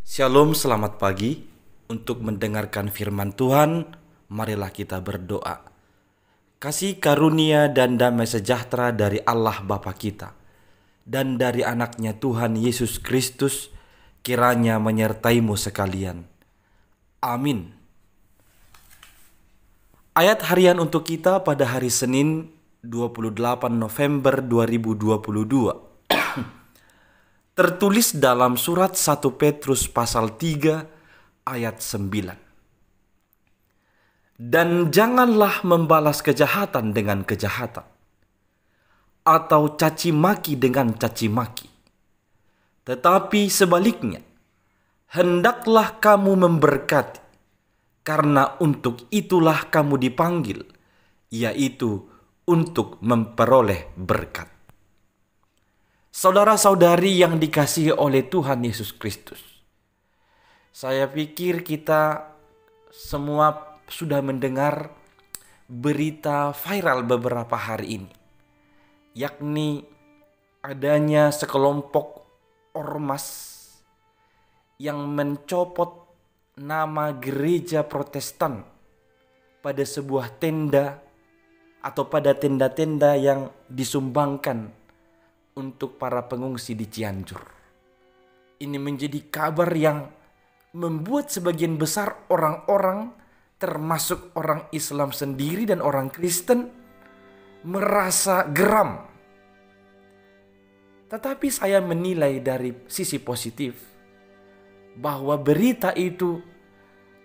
Shalom, selamat pagi. Untuk mendengarkan firman Tuhan, marilah kita berdoa. Kasih karunia dan damai sejahtera dari Allah Bapa kita dan dari anaknya Tuhan Yesus Kristus kiranya menyertaimu sekalian. Amin. Ayat harian untuk kita pada hari Senin 28 November 2022 tertulis dalam surat 1 Petrus pasal 3 ayat 9. Dan janganlah membalas kejahatan dengan kejahatan, atau caci maki dengan caci maki. Tetapi sebaliknya, hendaklah kamu memberkati, karena untuk itulah kamu dipanggil, yaitu untuk memperoleh berkat. Saudara-saudari yang dikasihi oleh Tuhan Yesus Kristus, saya pikir kita semua sudah mendengar berita viral beberapa hari ini, yakni adanya sekelompok ormas yang mencopot nama gereja Protestan pada sebuah tenda atau pada tenda-tenda yang disumbangkan untuk para pengungsi di Cianjur. Ini menjadi kabar yang membuat sebagian besar orang-orang, termasuk orang Islam sendiri dan orang Kristen, merasa geram. Tetapi saya menilai dari sisi positif bahwa berita itu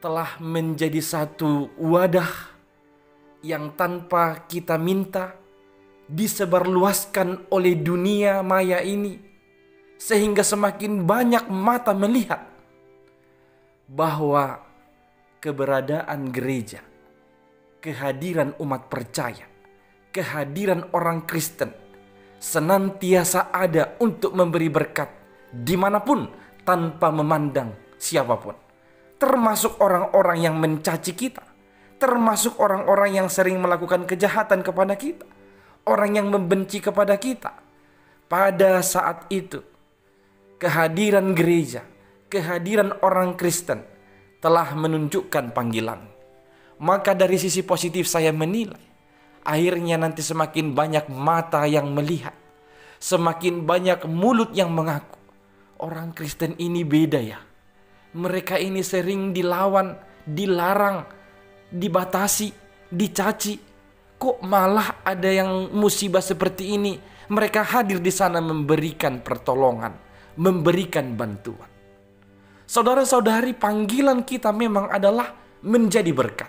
telah menjadi satu wadah yang tanpa kita minta disebarluaskan oleh dunia maya ini, sehingga semakin banyak mata melihat bahwa keberadaan gereja, kehadiran umat percaya, kehadiran orang Kristen senantiasa ada untuk memberi berkat dimanapun tanpa memandang siapapun, termasuk orang-orang yang mencaci kita, termasuk orang-orang yang sering melakukan kejahatan kepada kita, orang yang membenci kepada kita. Pada saat itu, kehadiran gereja, kehadiran orang Kristen telah menunjukkan panggilan. Maka dari sisi positif saya menilai, akhirnya nanti semakin banyak mata yang melihat, semakin banyak mulut yang mengaku, orang Kristen ini beda ya. Mereka ini sering dilawan, dilarang, dibatasi, dicaci. Kok malah ada yang musibah seperti ini? Mereka hadir di sana memberikan pertolongan, memberikan bantuan. Saudara-saudari, panggilan kita memang adalah menjadi berkat.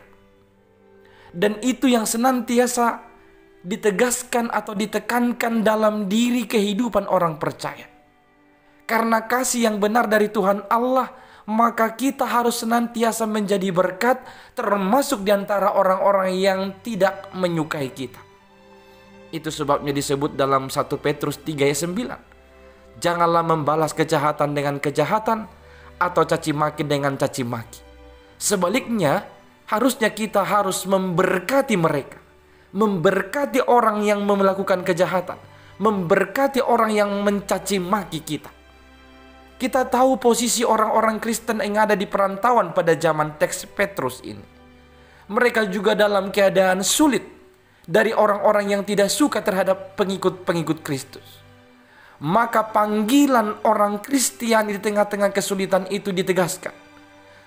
Dan itu yang senantiasa ditegaskan atau ditekankan dalam diri kehidupan orang percaya. Karena kasih yang benar dari Tuhan Allah, maka kita harus senantiasa menjadi berkat, termasuk di antara orang-orang yang tidak menyukai kita. Itu sebabnya disebut dalam 1 Petrus 3 ayat 9. Janganlah membalas kejahatan dengan kejahatan, atau caci maki dengan caci maki. Sebaliknya, harusnya kita harus memberkati mereka, memberkati orang yang melakukan kejahatan, memberkati orang yang mencaci maki kita. Kita tahu posisi orang-orang Kristen yang ada di perantauan pada zaman teks Petrus ini. Mereka juga dalam keadaan sulit dari orang-orang yang tidak suka terhadap pengikut-pengikut Kristus. Maka panggilan orang Kristiani di tengah-tengah kesulitan itu ditegaskan,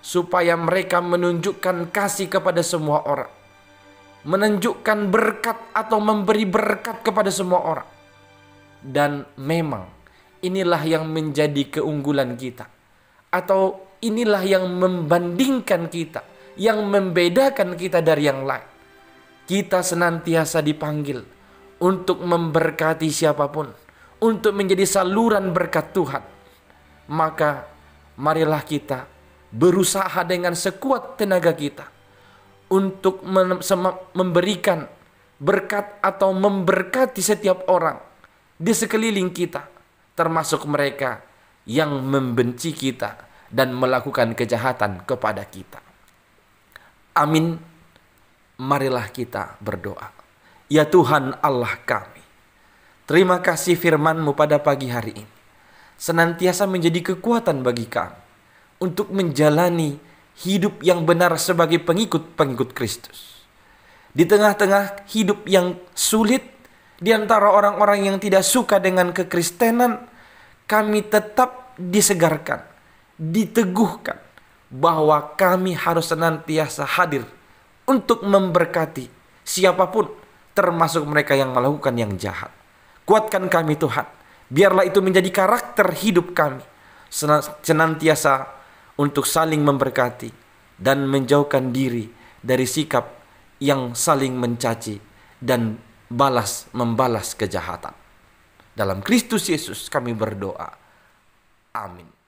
supaya mereka menunjukkan kasih kepada semua orang, menunjukkan berkat atau memberi berkat kepada semua orang. Dan memang inilah yang menjadi keunggulan kita, atau inilah yang membandingkan kita, yang membedakan kita dari yang lain. Kita senantiasa dipanggil untuk memberkati siapapun, untuk menjadi saluran berkat Tuhan. Maka marilah kita berusaha dengan sekuat tenaga kita untuk memberikan berkat atau memberkati setiap orang di sekeliling kita, termasuk mereka yang membenci kita dan melakukan kejahatan kepada kita. Amin. Marilah kita berdoa. Ya Tuhan Allah kami, terima kasih firman-Mu pada pagi hari ini senantiasa menjadi kekuatan bagi kami untuk menjalani hidup yang benar sebagai pengikut-pengikut Kristus. Di tengah-tengah hidup yang sulit, di antara orang-orang yang tidak suka dengan kekristenan, kami tetap disegarkan, diteguhkan bahwa kami harus senantiasa hadir untuk memberkati siapapun, termasuk mereka yang melakukan yang jahat. Kuatkan kami Tuhan, biarlah itu menjadi karakter hidup kami, senantiasa untuk saling memberkati dan menjauhkan diri dari sikap yang saling mencaci dan membalas kejahatan. Dalam Kristus Yesus kami berdoa. Amin.